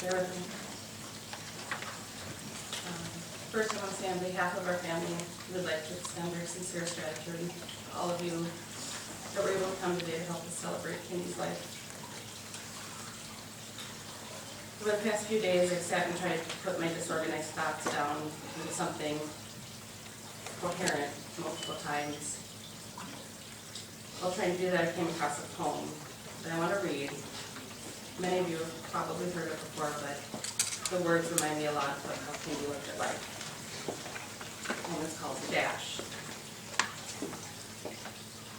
Bear with me. First, I want to say on behalf of our family, we would like to extend our sincerest gratitude to all of you that were able to come today to help us celebrate Kindy's life. Over the past few days, I've sat and tried to put my disorganized thoughts down into something coherent multiple times. While trying to do that, I came across a poem that I want to read. Many of you have probably heard it before, but the words remind me a lot of how Kindy lived her life. The poem is called The Dash.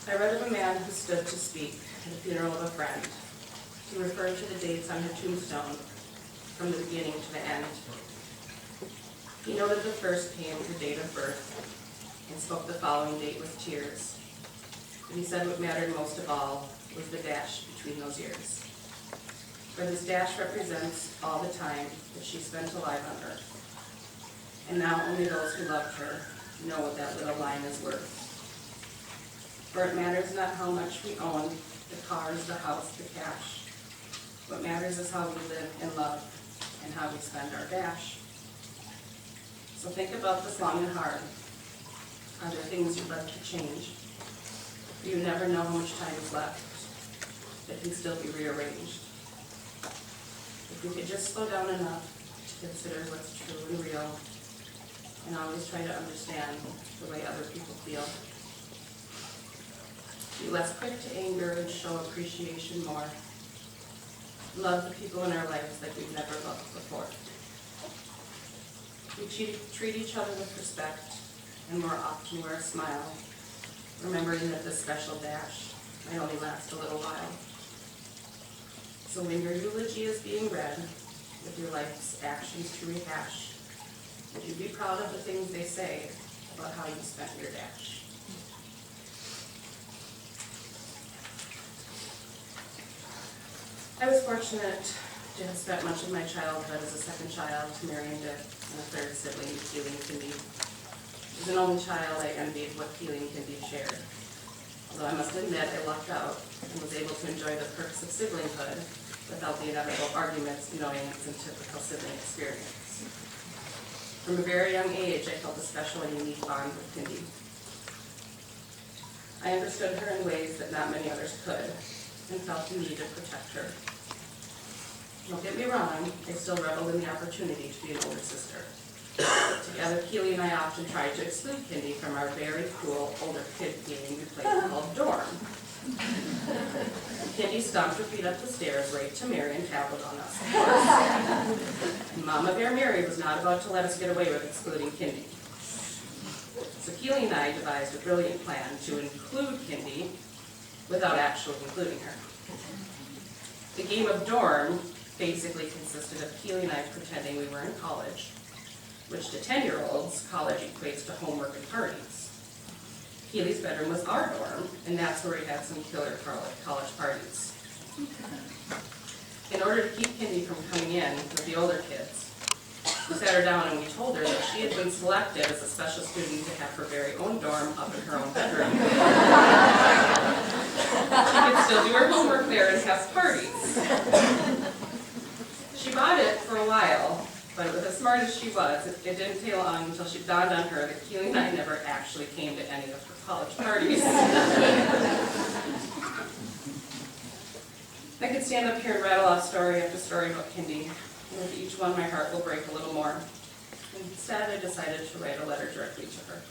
I read of a man who stood to speak at the funeral of a friend. He referred to the dates on her tombstone from the beginning to the end. He noted the first came her date of birth and spoke the following date with tears. But he said what mattered most of all was the dash between those years. For this dash represents all the time that she spent alive on earth. And now only those who loved her know what that little line is worth. For it matters not how much we own, the cars, the house, the cash. What matters is how we live and love and how we spend our dash. So think about this long and hard. Are there things you'd like to change? You never know how much time is left that can still be rearranged. If we could just slow down enough to consider what's true and real, and always try to understand the way other people feel. Be less quick to anger and show appreciation more. Love the people in our lives like we've never loved before. We treat each other with respect and more often wear a smile, remembering that this special dash might only last a little while. So when your eulogy is being read, with your life's actions to rehash, would you be proud of the things they say about how you spent your dash? I was fortunate to have spent much of my childhood as a second child to Marion Dick and a third sibling, Keely and Kindy. As an only child, I envied what Keely and Kindy shared. Although I must admit I lucked out and was able to enjoy the perks of siblinghood without the inevitable arguments, annoyance, and typical sibling experience. From a very young age, I felt a special and unique bond with Kindy. I understood her in ways that not many others could, and felt the need to protect her. Don't get me wrong, I still reveled in the opportunity to be an older sister. Together, Keely and I often tried to exclude Kindy from our very cool older kid game we played called Dorm. Kindy stomped her feet up the stairs right to Mary and tattled on us. And Mama Bear Mary was not about to let us get away with excluding Kindy. So Keely and I devised a brilliant plan to include Kindy without actually including her. The game of Dorm basically consisted of Keely and I pretending we were in college, which to 10-year-olds, college equates to homework and parties. Keely's bedroom was our dorm, and that's where we had some killer college parties. In order to keep Kindy from coming in with the older kids, we sat her down and we told her that she had been selected as a special student to have her very own dorm up in her own bedroom. She could still do her homework there and have parties. She bought it for a while, but as smart as she was, it didn't take long until she dawned on her that Keely and I never actually came to any of her college parties. I could stand up here and rattle off story after story about Kindy, and with each one my heart will break a little more. Instead, I decided to write a letter directly to her.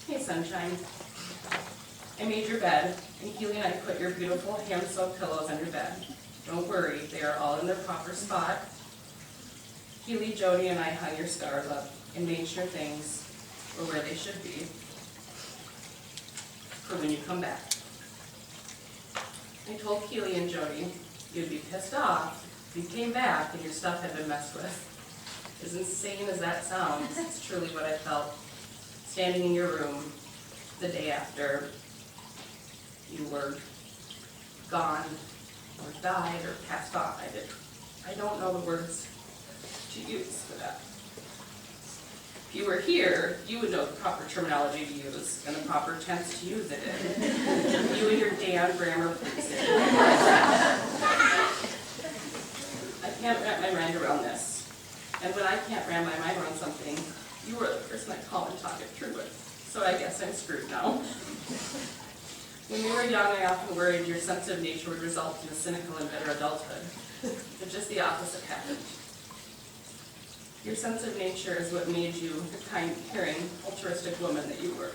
Hey, sunshine. I made your bed, and Keely and I put your beautiful hand-soaked pillows on your bed. Don't worry, they are all in their proper spot. Keely, Jody, and I hung your scarves up and made sure things were where they should be for when you come back. I told Keely and Jody you'd be pissed off if you came back and your stuff had been messed with. As insane as that sounds, it's truly what I felt standing in your room the day after you were gone or died or passed on. I don't know the words to use for that. If you were here, you would know the proper terminology to use and the proper tense to use it in. You and your damn grammar, please. can't wrap my mind around this. And when I can't wrap my mind around something, you were the person I call and talk it through with. So I guess I'm screwed now. When we were young, I often worried your sensitive nature would result in a cynical and bitter adulthood. But just the opposite happened. Your sensitive nature is what made you the kind, caring, altruistic woman that you were.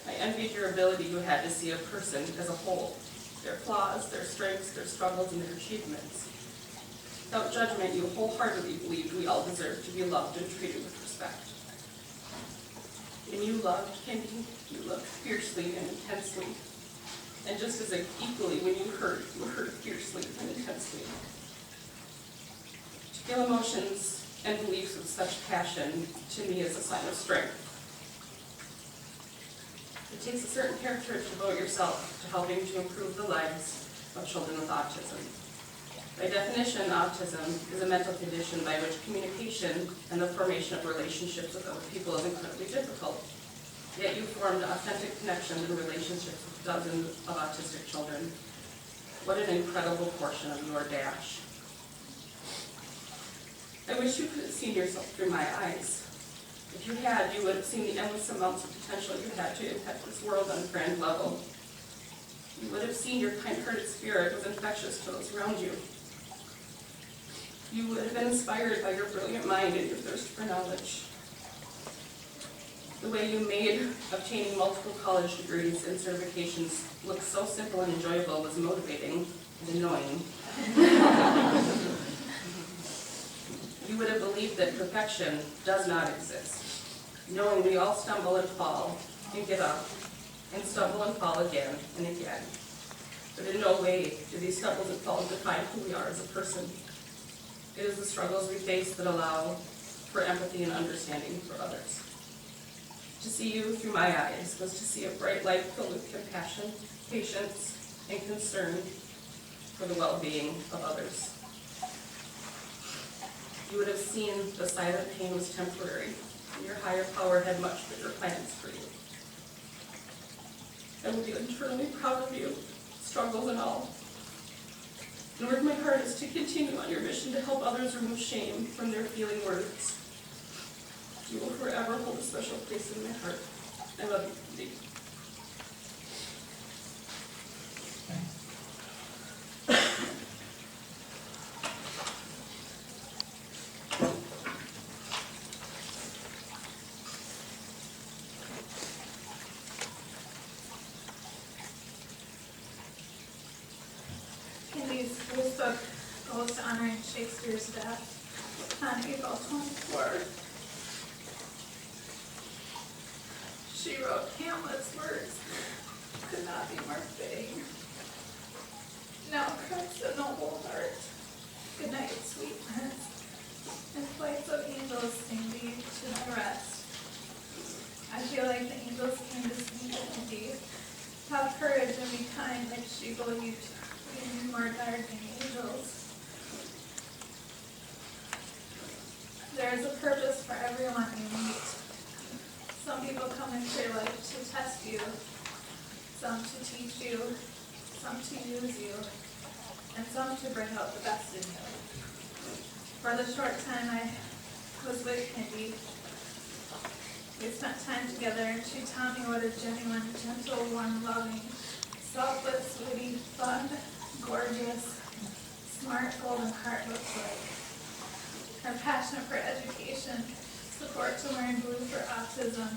I envied your ability you had to see a person as a whole, their flaws, their strengths, their struggles, and their achievements. Without judgment, you wholeheartedly believed we all deserved to be loved and treated with respect. When you loved Kindy, you loved fiercely and intensely. And just as equally, when you hurt fiercely and intensely. To feel emotions and beliefs with such passion, to me, is a sign of strength. It takes a certain character to devote yourself to helping to improve the lives of children with autism. By definition, autism is a mental condition by which communication and the formation of relationships with other people is incredibly difficult. Yet you formed authentic connections and relationships with dozens of autistic children. What an incredible portion of your dash. I wish you could have seen yourself through my eyes. If you had, you would have seen the endless amounts of potential you had to impact this world on a grand level. You would have seen your kind-hearted spirit was infectious to those around you. You would have been inspired by your brilliant mind and your thirst for knowledge. The way you made obtaining multiple college degrees and certifications look so simple and enjoyable was motivating and annoying. You would have believed that perfection does not exist, knowing we all stumble and fall and get up and stumble and fall again and again. But in no way do these stumbles and falls define who we are as a person. It is the struggles we face that allow for empathy and understanding for others. To see you through my eyes was to see a bright light filled with compassion, patience, and concern for the well-being of others. You would have seen the silent pain was temporary, and your higher power had much bigger plans for you. I will be eternally proud of you, struggles and all. And work my hardest to continue on your mission to help others remove shame from their feeling words. You will forever hold a special place in my heart. I love you, Kindy. Kindy's first book goes to honoring Shakespeare's death on April 24th. She wrote Hamlet's words, could not be more fitting. Now Christ a noble heart, good night, sweet prince, and flights of angels sing thee to thy rest. I feel like the angels came to speak to Kindy. Have courage and be kind like she believed, being more guardian angels. There is a purpose for everyone you meet. Some people come into your life to test you, some to teach you, some to use you, and some to bring out the best in you. For the short time I was with Kindy, we spent time together, and she taught me what a genuine, gentle, warm, loving, selfless, witty, fun, gorgeous, smart, golden heart looks like. Her passion for education, support to learn blue for autism,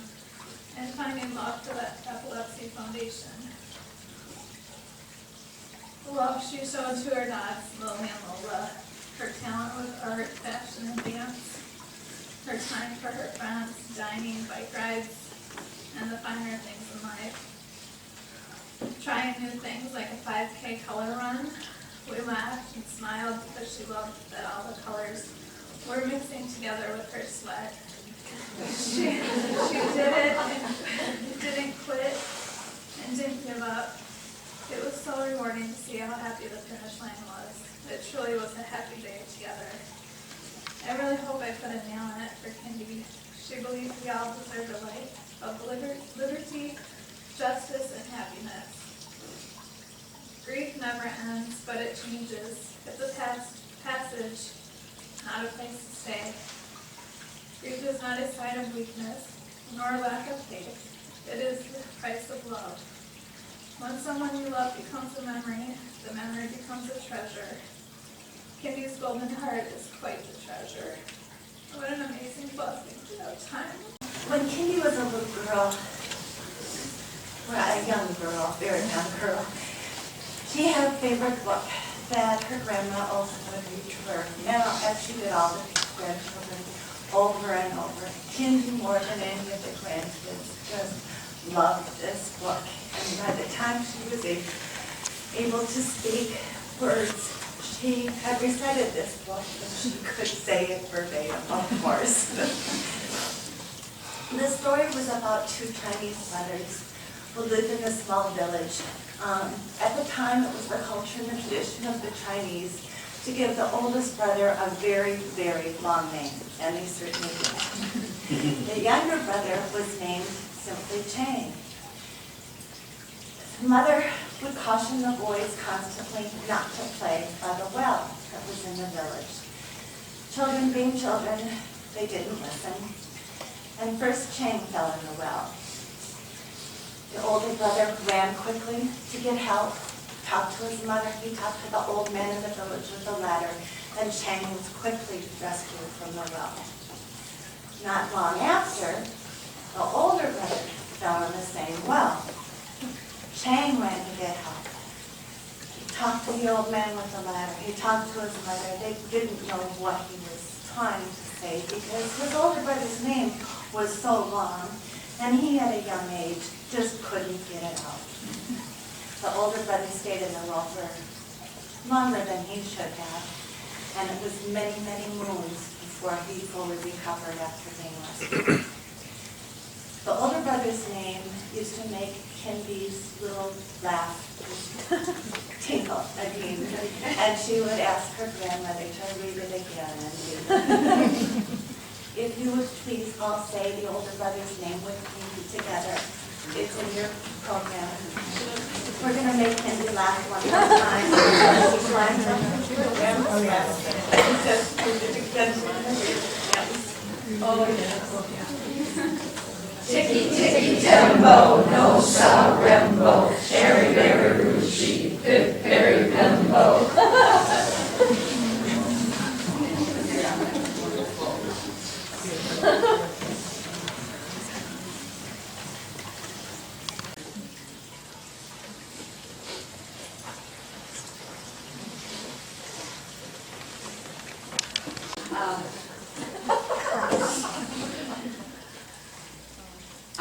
and finding love for that epilepsy foundation. The love she showed to her dogs, Lily and Lola, her talent with art, fashion, and dance, her time for her friends, dining, bike rides, and the finer things in life. Trying new things like a 5K color run, we laughed and smiled because she loved that all the colors were mixing together with her sweat. She did it and didn't quit and didn't give up. It was so rewarding to see how happy the finish line was. It truly was a happy day together. I really hope I put a nail in it for Kindy. She believed we all deserve a life of liberty, justice, and happiness. Grief never ends, but it changes. It's a passage not a place to stay. Grief is not a sign of weakness, nor lack of faith. It is the price of love. When someone you love becomes a memory, the memory becomes a treasure. Kindy's golden heart is quite the treasure. What an amazing blessing to have time. When Kindy was a little girl, well, a young girl, very young girl, she had a favorite book that her grandma also would read to her. Now, as she did all the grandchildren over and over, Kindy, more than any of the grandkids, just loved this book. And by the time she was able to speak words, she had recited this book, and she could say it verbatim, of course. The story was about two Chinese brothers who lived in a small village. At the time, it was the culture and the tradition of the Chinese to give the oldest brother a very, very long name, and he certainly did. The younger brother was named simply Chang. His mother would caution the boys constantly not to play by the well that was in the village. Children being children, they didn't listen. And first Chang fell in the well. The older brother ran quickly to get help, talked to his mother, he talked to the old man in the village with the ladder, and Chang was quickly rescued from the well. Not long after, the older brother fell in the same well. Chang ran to get help. He talked to the old man with the ladder. He talked to his mother. They didn't know what he was trying to say because his older brother's name was so long, and he at a young age just couldn't get it out. The older brother stayed in the well for longer than he should have, and it was many, many moons before he fully recovered after being rescued. The older brother's name used to make Kindy's little laugh tinkle again, and she would ask her grandmother to read it again and read it. If you would please all say the older brother's name with me together. It's in your program. We're going to make Kindy laugh one more time. She climbs up the program. Oh, yes. Ticky, ticky, tembo, no sa rembo, cherry, berry, ruchi, pip, berry, pembo.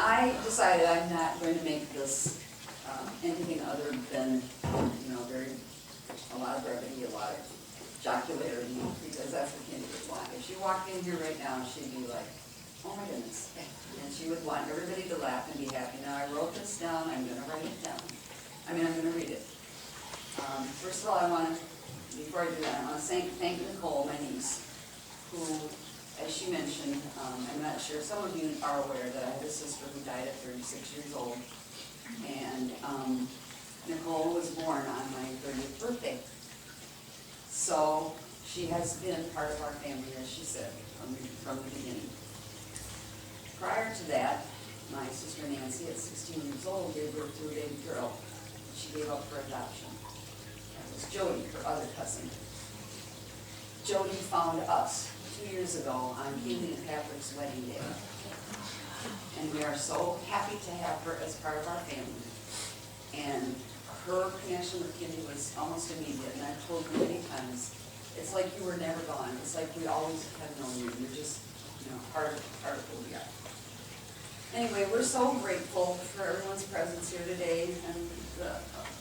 I decided I'm not going to make this anything other than, a lot of brevity, a lot of jocularity, because that's what Kindy would want. If she walked in here right now, she'd be like, oh my goodness. And she would want everybody to laugh and be happy. Now, I wrote this down, I'm going to write it down. I'm going to read it. First of all, before I do that, I want to thank Nicole, my niece, who, as she mentioned, I'm not sure, some of you are aware that I have a sister who died at 36 years old. And Nicole was born on my 30th birthday. So she has been part of our family, as she said, from the beginning. Prior to that, my sister Nancy, at 16 years old, gave birth to a baby girl. She gave up for adoption. That was Jody, her other cousin. Jody found us 2 years ago on Kindy and Patrick's wedding day. And we are so happy to have her as part of our family. And her connection with Kindy was almost immediate, and I've told her many times, it's like you were never gone. It's like we always have known you. You're just, part of who we are. Anyway, we're so grateful for everyone's presence here today, and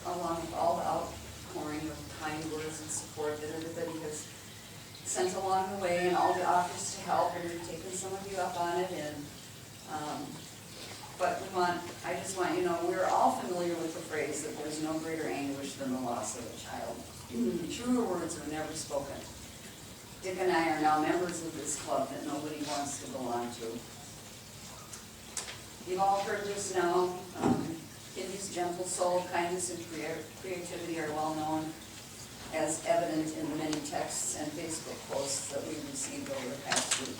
along with all the outpouring of kind words and support that everybody has sent along the way, and all the offers to help, and we've taken some of you up on it. And but I just want you to know, we're all familiar with the phrase that there's no greater anguish than the loss of a child. Truer words are never spoken. Dick and I are now members of this club that nobody wants to belong to. You've all heard this now. Kindy's gentle soul, kindness, and creativity are well known. as evident in the many texts and Facebook posts that we received over the past week.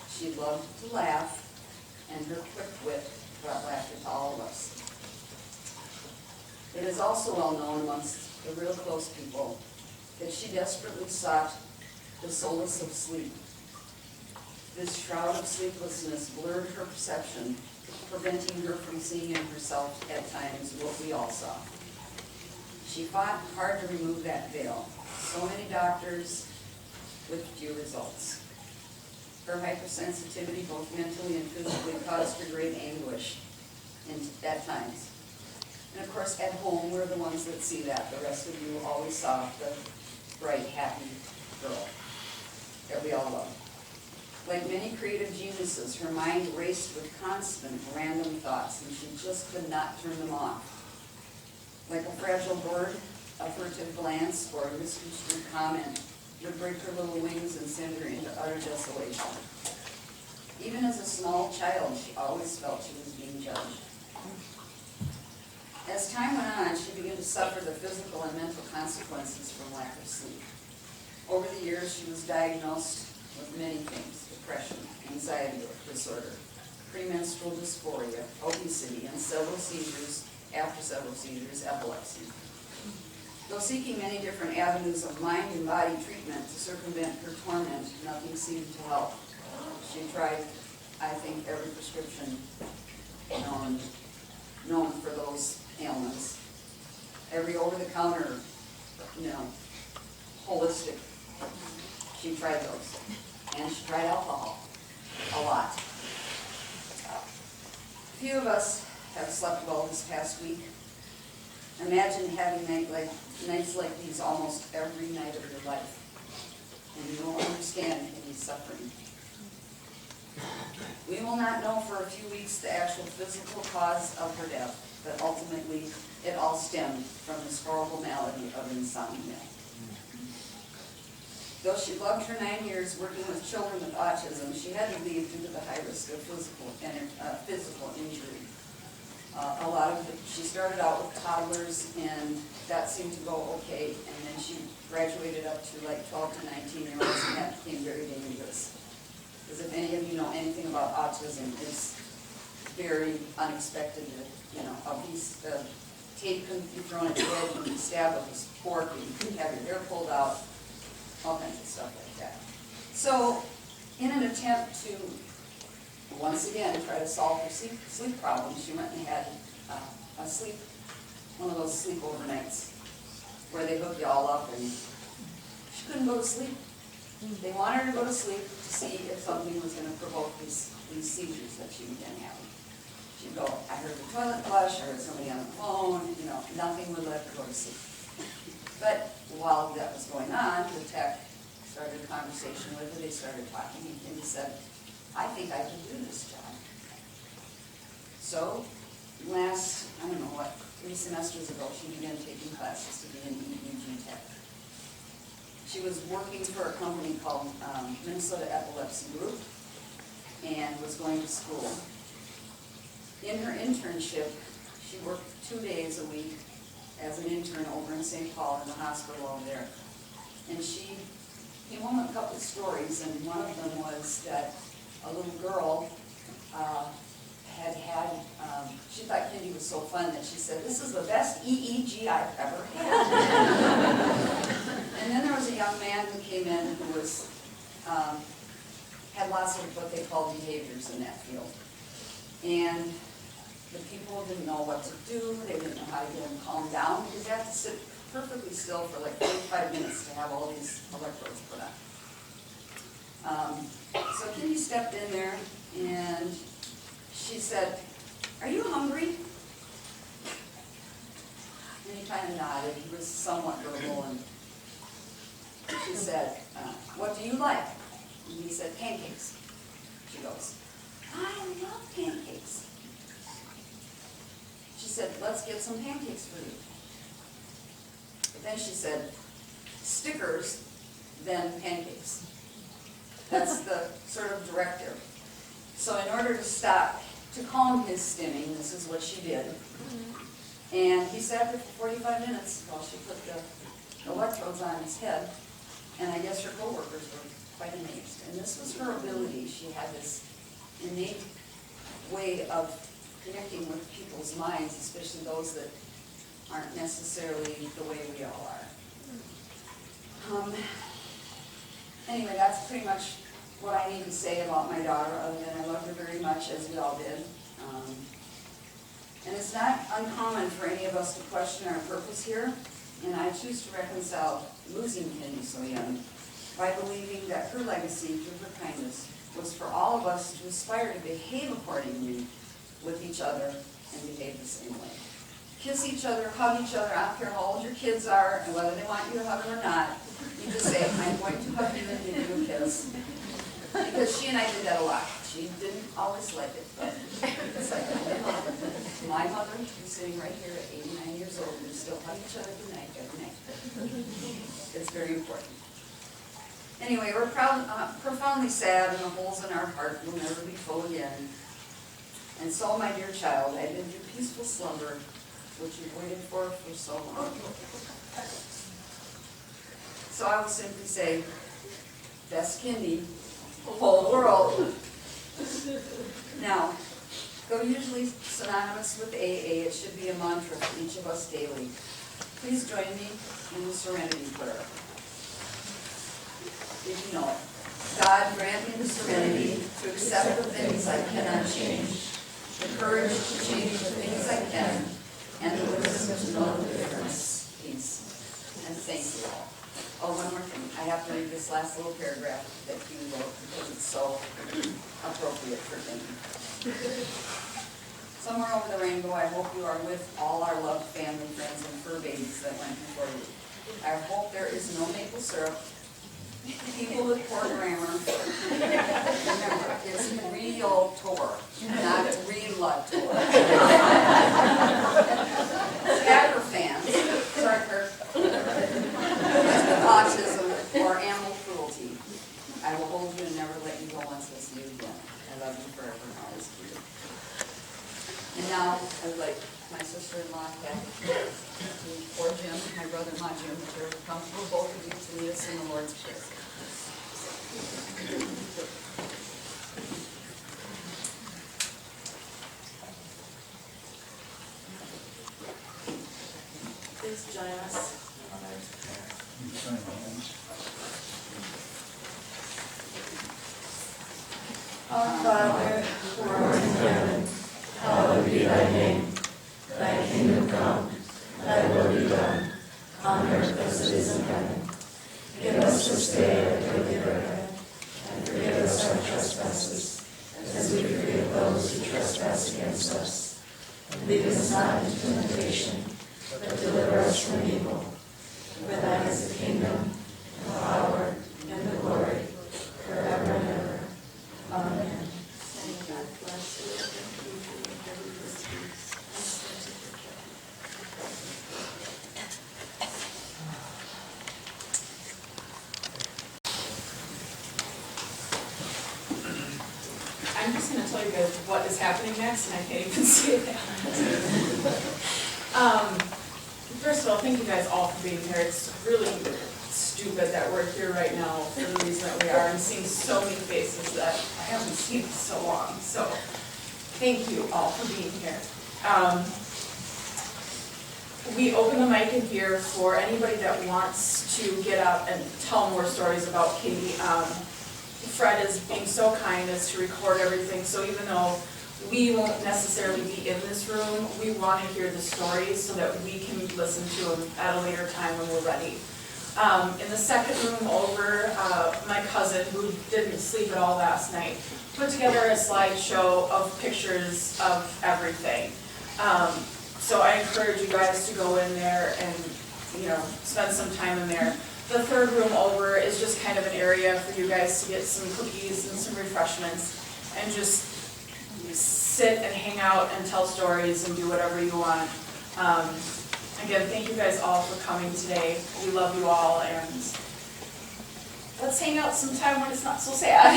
She loved to laugh, and her quick wit brought laughter to all of us. It is also well known amongst the real close people that she desperately sought the solace of sleep. This shroud of sleeplessness blurred her perception, preventing her from seeing in herself at times what we all saw. She fought hard to remove that veil. So many doctors with few results. Her hypersensitivity, both mentally and physically, caused her great anguish at times. And of course, at home, we're the ones that see that. The rest of you always saw the bright, happy girl that we all love. Like many creative geniuses, her mind raced with constant random thoughts, and she just could not turn them off. Like a fragile bird, a furtive glance or a misconstrued comment would break her little wings and send her into utter desolation. Even as a small child, she always felt she was being judged. As time went on, she began to suffer the physical and mental consequences from lack of sleep. Over the years, she was diagnosed with many things: depression, anxiety disorder, premenstrual dysphoria, obesity, and after several seizures, epilepsy. Though seeking many different avenues of mind and body treatment to circumvent her torment, nothing seemed to help. She tried, I think, every prescription known for those ailments, every over-the-counter, holistic. She tried those, and she tried alcohol a lot. Few of us have slept well this past week. Imagine having nights like these almost every night of your life, and you won't understand any suffering. We will not know for a few weeks the actual physical cause of her death, but ultimately it all stemmed from this horrible malady of insomnia. Though she loved her 9 years working with children with autism, she had to leave due to the high risk of physical injury. She started out with toddlers, and that seemed to go okay, and then she graduated up to like 12 to 19-year-olds, and that became very dangerous. Because if any of you know anything about autism, it's very unexpected. A piece of tape can be thrown at your head, you can be stabbed with a fork, you can have your hair pulled out, all kinds of stuff like that. So, in an attempt to once again try to solve her sleep problems, she went and had one of those sleepover nights where they hook you all up, and she couldn't go to sleep. They wanted her to go to sleep to see if something was going to provoke these seizures that she began having. She'd go, I heard the toilet flush, I heard somebody on the phone, nothing would let her go to sleep. But while that was going on, the tech started a conversation with her, they started talking, and he said, I think I can do this job. So, last, 3 semesters ago, she began taking classes to be an EEG tech. She was working for a company called Minnesota Epilepsy Group and was going to school. In her internship, she worked 2 days a week as an intern over in St. Paul in the hospital over there. And she came home with a couple of stories, and one of them was that a little girl she thought Kindy was so fun that she said, this is the best EEG I've ever had. And then there was a young man who came in who was, had lots of what they call behaviors in that field. And the people didn't know what to do, they didn't know how to get him calmed down, because they have to sit perfectly still for like 45 minutes to have all these electrodes put on. So Kindy stepped in there, and she said, are you hungry? And he kind of nodded. He was somewhat verbal, and she said, what do you like? And he said, pancakes. She goes, I love pancakes. She said, let's get some pancakes for you. But then she said, stickers, then pancakes. That's the sort of directive. So in order to calm his stimming, this is what she did. And he sat there for 45 minutes while she put the electrodes on his head, and I guess her coworkers were quite amazed. And this was her ability. She had this innate way of connecting with people's minds, especially those that aren't necessarily the way we all are. Anyway, that's pretty much what I need to say about my daughter, other than I love her very much, as we all did. And it's not uncommon for any of us to question our purpose here, and I choose to reconcile losing Kindy so young by believing that her legacy through her kindness was for all of us to aspire to behave accordingly with each other and behave the same way. Kiss each other, hug each other, I don't care how old your kids are and whether they want you to hug them or not. You just say, I'm going to hug you and give you a kiss. Because she and I did that a lot. She didn't always like it, but it's like my mother, who's sitting right here at 89 years old, we still hug each other goodnight every night. It's very important. Anyway, we're profoundly sad, and the holes in our heart will never be full again. And so, my dear child, I bid you peaceful slumber, which you've waited for so long. So I will simply say, best Kindy, whole world. Now, though usually synonymous with AA, it should be a mantra for each of us daily. Please join me in the Serenity Prayer. Did you know it? God, grant me the serenity to accept the things I cannot change, the courage to change the things I can, and the wisdom to know the difference. Peace. And thank you all. Oh, one more thing. I have to read this last little paragraph that you wrote because it's so appropriate for thinking. Somewhere over the rainbow, I hope you are with all our loved family, friends, and fur babies that went before you. I hope there is no maple syrup, people with poor grammar. Remember, it's real tour, not real tour. Scatter fans, sorry, Kirk, autism or animal cruelty. I will hold you and never let you go once I see you again. I love you forever and always for you. And now, I would like my sister-in-law, Kathy, or Jim, my brother-in-law, Jim, if you're comfortable, both of you, to lead us in the Lord's Prayer. Please join us in the Lord's Prayer. Our Father, who art in heaven, hallowed be thy name. Thy kingdom come, thy will be done, on earth as it is in heaven. Give us this day our daily bread, and forgive us our trespasses, as we forgive those who trespass against us. And lead us not into temptation, but deliver us from evil. For thine is the kingdom, and the power, and the glory, forever and ever. Amen. And God bless you and keep you and give you his peace. I'm just going to tell you guys what is happening next, and I can't even say that. First of all, thank you guys all for being here. It's really stupid that we're here right now for the reason that we are, and seeing so many faces that I haven't seen in so long. So thank you all for being here. We open the mic in here for anybody that wants to get up and tell more stories about Kindy. Fred is being so kind as to record everything, so even though we won't necessarily be in this room, we want to hear the stories so that we can listen to them at a later time when we're ready. In the second room over, my cousin, who didn't sleep at all last night, put together a slideshow of pictures of everything. So I encourage you guys to go in there and, spend some time in there. The third room over is just kind of an area for you guys to get some cookies and some refreshments and just sit and hang out and tell stories and do whatever you want. Again, thank you guys all for coming today. We love you all, and let's hang out sometime when it's not so sad.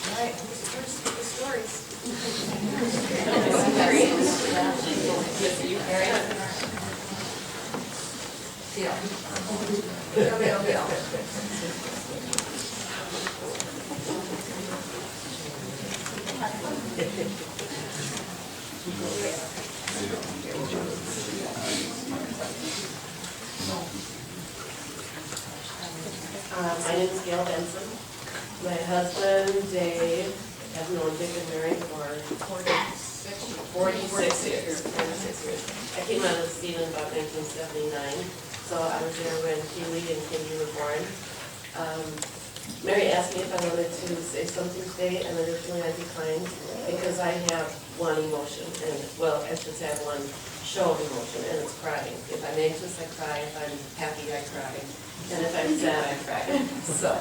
All right, who's first with the stories? My name is Gail Benson. My husband, Dave, have known Dick and Mary for 46 years. I came out of the scene in about 1979, so I was there when Keely and Kindy were born. Mary asked me if I wanted to say something today, and originally I declined because I have one emotion, and well, I should say I have one show of emotion, and it's crying. If I'm anxious, I cry. If I'm happy, I cry. And if I'm sad, I cry. So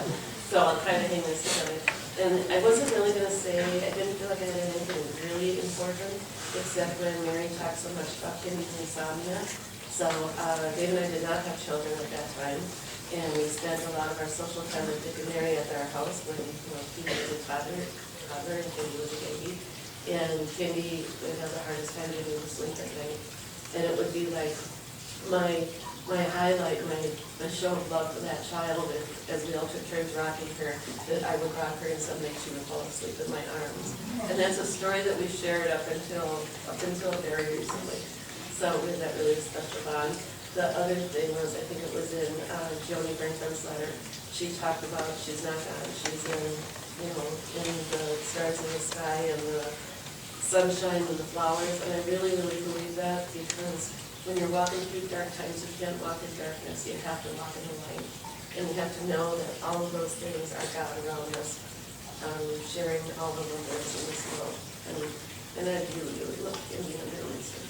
I'll try to hang this together. And I wasn't really going to say, I didn't feel like I had anything really important, except when Mary talked so much about Kindy's insomnia. So Dave and I did not have children at that time. And we spent a lot of our social time with Dick and Mary at their house when Kindy was a toddler and Kindy was a baby. And Kindy would have the hardest time getting to sleep at night. And it would be like my highlight, my show of love for that child, as we all took turns rocking her, that I would rock her and suddenly she would fall asleep in my arms. And that's a story that we shared up until very recently. So we had that really special bond. The other thing was, I think it was in Joni Brinkman's letter, she talked about she's not gone, she's in the stars in the sky and the sunshine and the flowers, and I really, really believe that, because when you're walking through dark times, you can't walk in darkness, you have to walk in the light. And you have to know that all of those things are God around us, sharing all the wonders in this world. And I really, really love Kindy and her wisdom.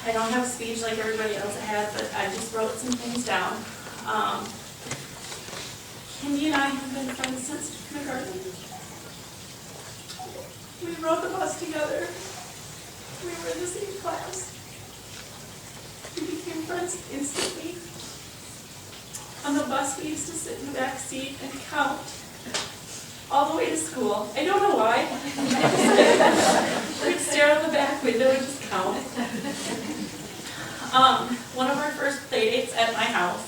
I don't have a speech like everybody else had, but I just wrote some things down. Kindy and I have been friends since kindergarten. We rode the bus together. We were in the same class. We became friends instantly. On the bus, we used to sit in the back seat and count all the way to school. I don't know why. We'd stare out the back window and just count. One of our first playdates at my house,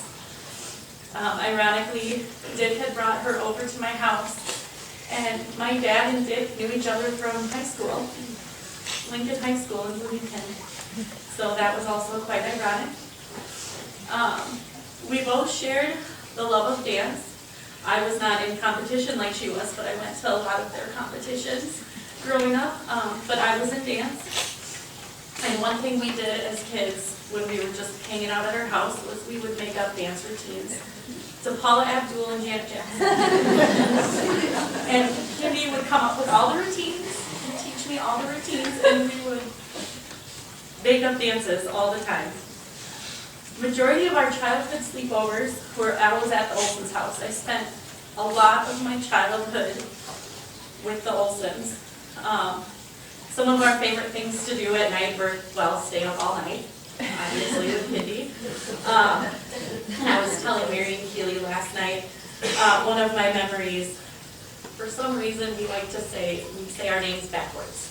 ironically, Dick had brought her over to my house, and my dad and Dick knew each other from high school, Lincoln High School in Bloomington. So that was also quite ironic. We both shared the love of dance. I was not in competition like she was, but I went to a lot of their competitions growing up, but I was in dance. And one thing we did as kids when we were just hanging out at our house was we would make up dance routines to Paula Abdul and Janet Jackson. And Kindy would come up with all the routines and teach me all the routines, and we would make up dances all the time. Majority of our childhood sleepovers were I was at the Olsen's house. I spent a lot of my childhood with the Olsens. Some of our favorite things to do at night were, well, stay up all night, obviously with Kindy. And I was telling Mary and Keely last night, one of my memories, for some reason we like to say our names backwards.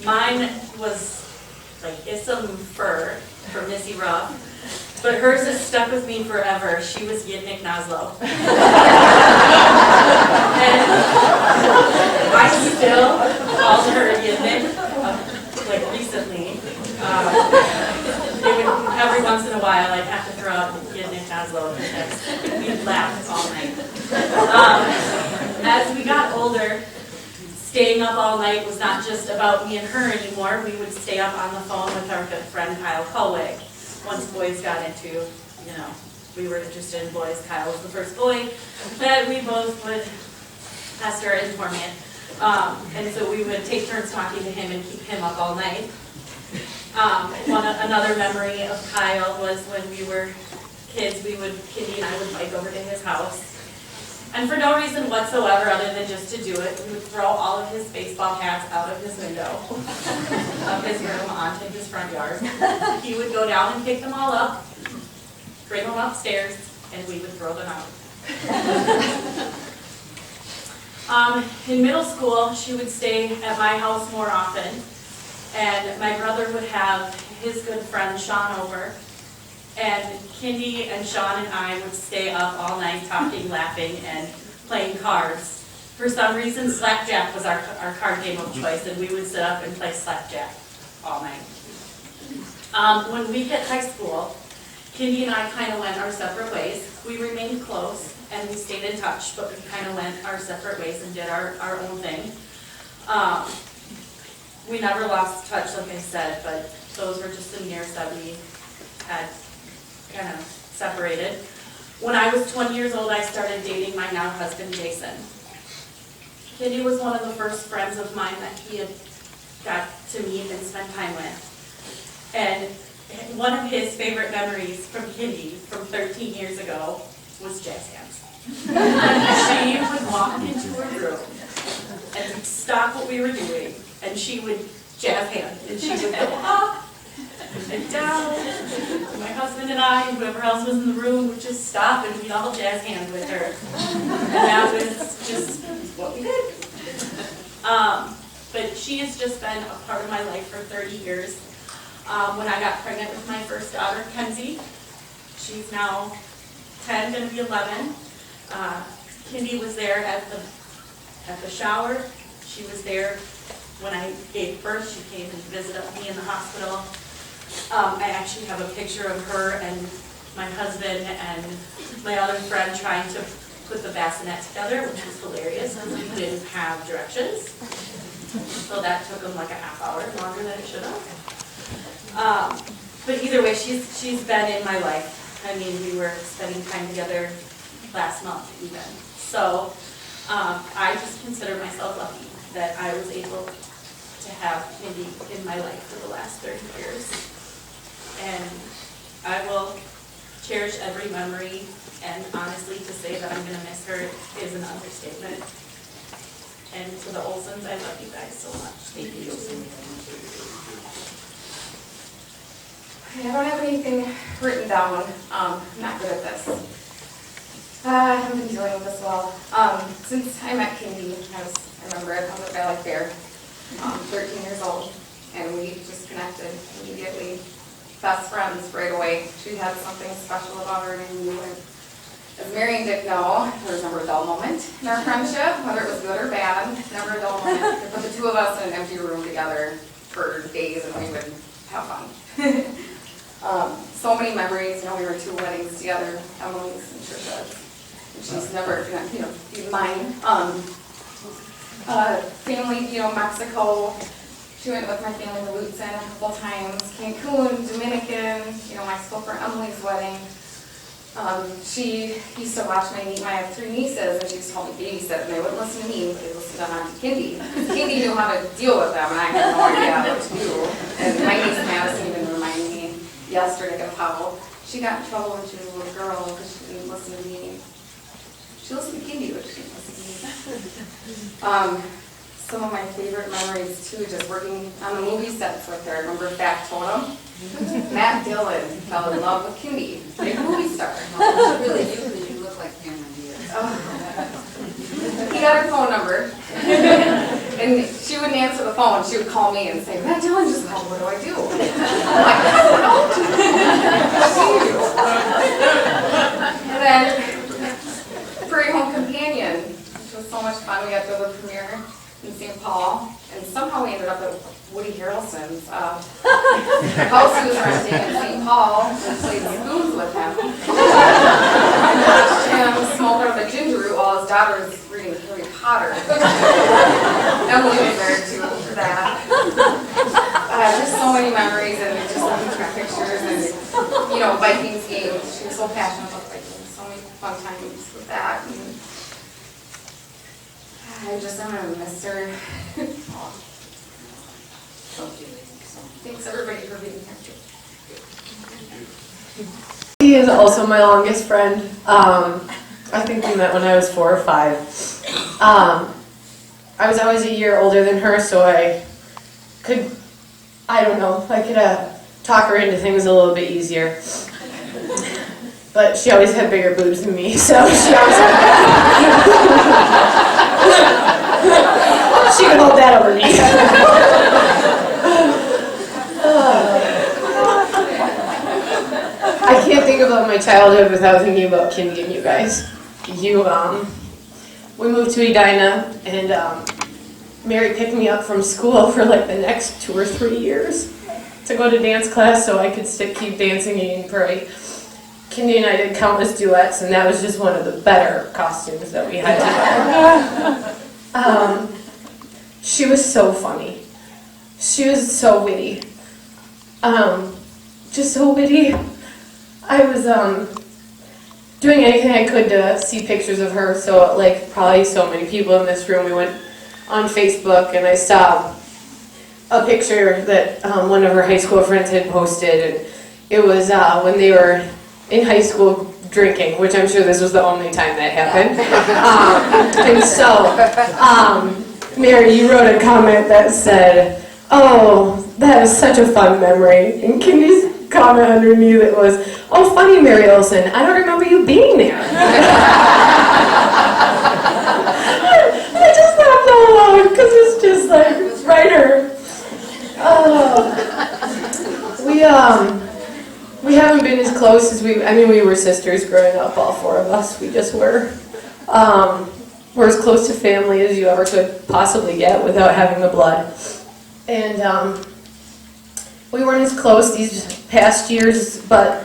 Mine was like Issam Fur for Missy Ruff, but hers has stuck with me forever. She was Yidnik Naslo. And I still call her Yidnik, like recently. Every once in a while I'd have to throw out Yidnik Naslo because we'd laugh all night. As we got older, staying up all night was not just about me and her anymore. We would stay up on the phone with our good friend Kyle Colwig. Once boys got into, we were interested in boys. Kyle was the first boy that we both would pester and torment. And so we would take turns talking to him and keep him up all night. Another memory of Kyle was when we were kids, Kindy and I would bike over to his house. And for no reason whatsoever other than just to do it, we would throw all of his baseball hats out of his window of his room onto his front yard. He would go down and pick them all up, bring them upstairs, and we would throw them out. In middle school, she would stay at my house more often, and my brother would have his good friend Sean over, and Kindy and Sean and I would stay up all night talking, laughing, and playing cards. For some reason, slapjack was our card game of choice, and we would sit up and play slapjack all night. When we hit high school, Kindy and I kind of went our separate ways. We remained close, and we stayed in touch, but we kind of went our separate ways and did our own thing. We never lost touch, like I said, but those were just some years that we had kind of separated. When I was 20 years old, I started dating my now husband, Jason. Kindy was one of the first friends of mine that he had got to meet and spend time with. And one of his favorite memories from Kindy from 13 years ago was jazz hands. She would walk into her room and stop what we were doing, and she would jazz hand, and she would go up and down. And my husband and I, and whoever else was in the room, would just stop and we'd all jazz hand with her. And that was just what we did. But she has just been a part of my life for 30 years. When I got pregnant with my first daughter, Kenzie, she's now 10, going to be 11. Kindy was there at the shower. She was there when I gave birth. She came and visited me in the hospital. I actually have a picture of her and my husband and my other friend trying to put the bassinet together, which was hilarious because we didn't have directions. So that took them like a half hour longer than it should have. But either way, she's been in my life. I mean, we were spending time together last month even. So I just consider myself lucky that I was able to have Kindy in my life for the last 30 years. And I will cherish every memory, and honestly, to say that I'm going to miss her is an understatement. And to the Olsons, I love you guys so much. Thank you. I don't have anything written down. I'm not good at this. I haven't been dealing with this well. Since I met Kindy, I remember it on the Valley Fair, 13 years old, and we just connected immediately. Best friends right away. She had something special about her, and I knew it. As Mary and Dick know, there was never a dull moment in our friendship, whether it was good or bad, never a dull moment. They put the two of us in an empty room together for days, and we would have fun. So many memories. You know, we were at 2 weddings together, Emily's and Trisha's. And she's never gonna, be mine. Family, Mexico. She went with my family to Lutsen a couple times. Cancun, Dominican. Mexico for Emily's wedding. She used to watch I have 3 nieces, and she used to help me babysit, and they wouldn't listen to me, but they listened to Auntie Kindy. Kindy knew how to deal with them, and I had no idea what to do. And my niece Madison even reminded me yesterday of how she got in trouble when she was a little girl because she didn't listen to me. She listened to Kindy, but she didn't listen to me. Some of my favorite memories, too, just working on the movie sets with her. I remember Fat Totem. Matt Dillon fell in love with Kindy, big movie star. Really, you look like Cameron Diaz. He got her phone number, and she wouldn't answer the phone. She would call me and say, Matt Dillon just called, what do I do? I'm like, I don't know. And then, Prairie Home Companion, which was so much fun. We got to go to the premiere in St. Paul, and somehow we ended up at Woody Harrelson's house he was renting in St. Paul, and played spoons with him. And watched him smoke out of a ginger root while his daughter was reading Harry Potter. Emily was there too for that. Just so many memories, and just looking through pictures, and Vikings games. She was so passionate about Vikings. So many fun times with that. And I'm gonna miss her. Thanks everybody for being here too. He is also my longest friend. I think we met when I was 4 or 5. I was always a year older than her, so I could talk her into things a little bit easier. but she always had bigger boobs than me, so she always she could hold that over me. I can't think about my childhood without thinking about Kindy and you guys. We moved to Edina, and Mary picked me up from school for like the next 2 or 3 years to go to dance class so I could keep dancing and pray. Kindy and I did countless duets, and that was just one of the better costumes that we had together. She was so funny. She was so witty. Just so witty. I was doing anything I could to see pictures of her, so like probably so many people in this room, we went on Facebook and I saw a picture that one of her high school friends had posted, and it was when they were in high school drinking, which I'm sure this was the only time that happened. And so, Mary, you wrote a comment that said, "Oh, that is such a fun memory." And Kindy's comment underneath it was, "Oh, funny, Mary Olson, I don't remember you being there." I just laughed out loud because it's just like, writer. We haven't been as close as we were sisters growing up, all 4 of us. We just were. We're as close to family as you ever could possibly get without having the blood. And we weren't as close these past years, but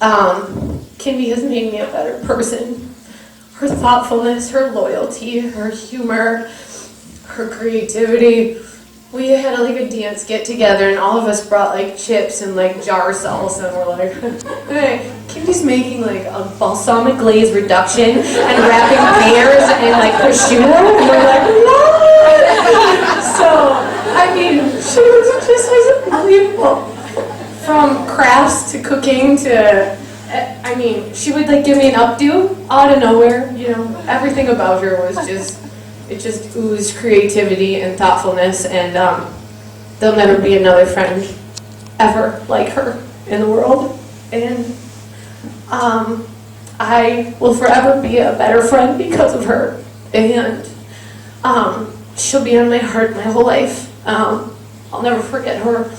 Kindy has made me a better person. Her thoughtfulness, her loyalty, her humor, her creativity. We had like a dance get together, and all of us brought like chips and like jar salsa, and we're like, "Hey, Kindy's making like a balsamic glaze reduction and wrapping pears and like prosciutto," and we're like, "What?" So I mean, she was just unbelievable. From crafts to cooking to, I mean, she would like give me an updo out of nowhere. You know, everything about her was just. It just oozed creativity and thoughtfulness, and there'll never be another friend ever like her in the world. And I will forever be a better friend because of her. And she'll be in my heart my whole life. I'll never forget her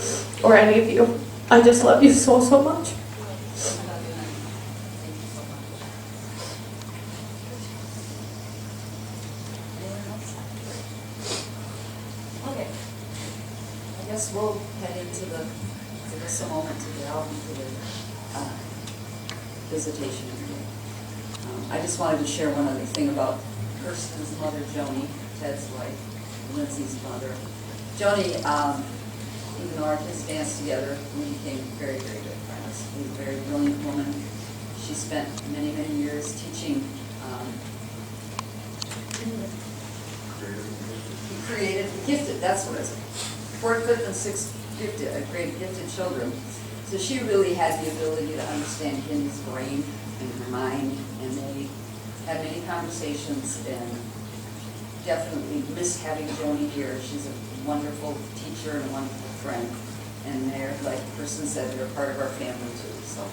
or any of you. I just love you so, so much. I guess we'll head into the, give us a moment to get out into the visitation area. I just wanted to share one other thing about Kirsten's mother, Joni, Ted's wife, Lindsay's mother. Joni, even though our kids danced together, we became very, very good friends. She was a very brilliant woman. She spent many, many years teaching gifted, that's what it is. 4th, 5th, and 6th gifted children. So she really had the ability to understand Kindy's brain and her mind, and they had many conversations, and definitely miss having Joni here. She's a wonderful teacher and a wonderful friend, and they're, like Kirsten said, they're part of our family too. So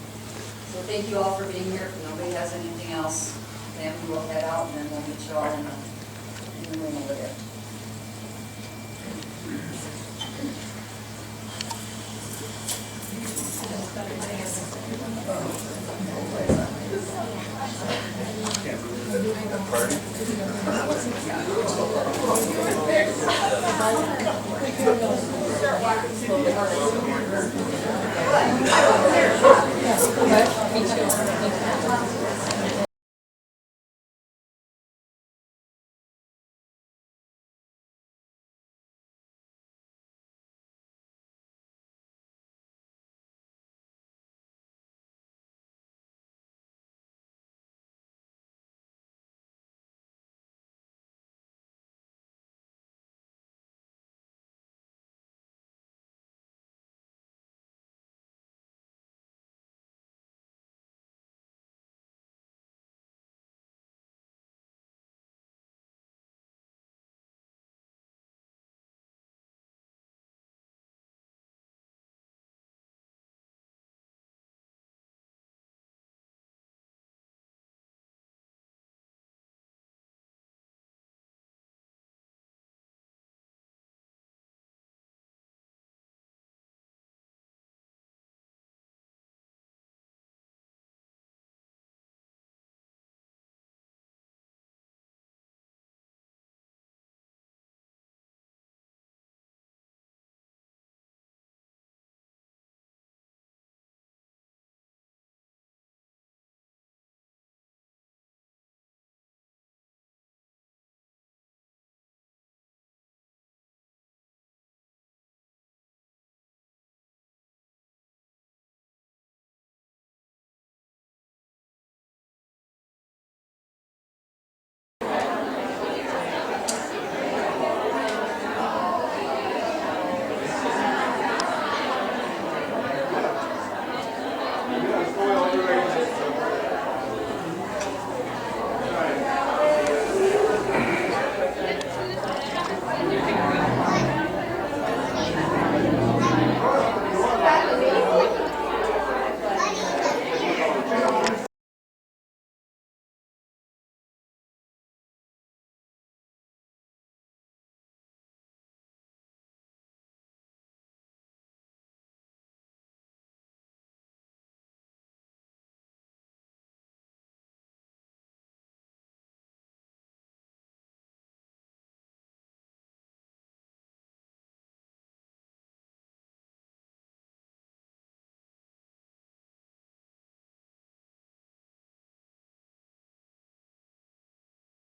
thank you all for being here. If nobody has anything else, then we'll head out, and then we'll meet you all in the room over there. Party.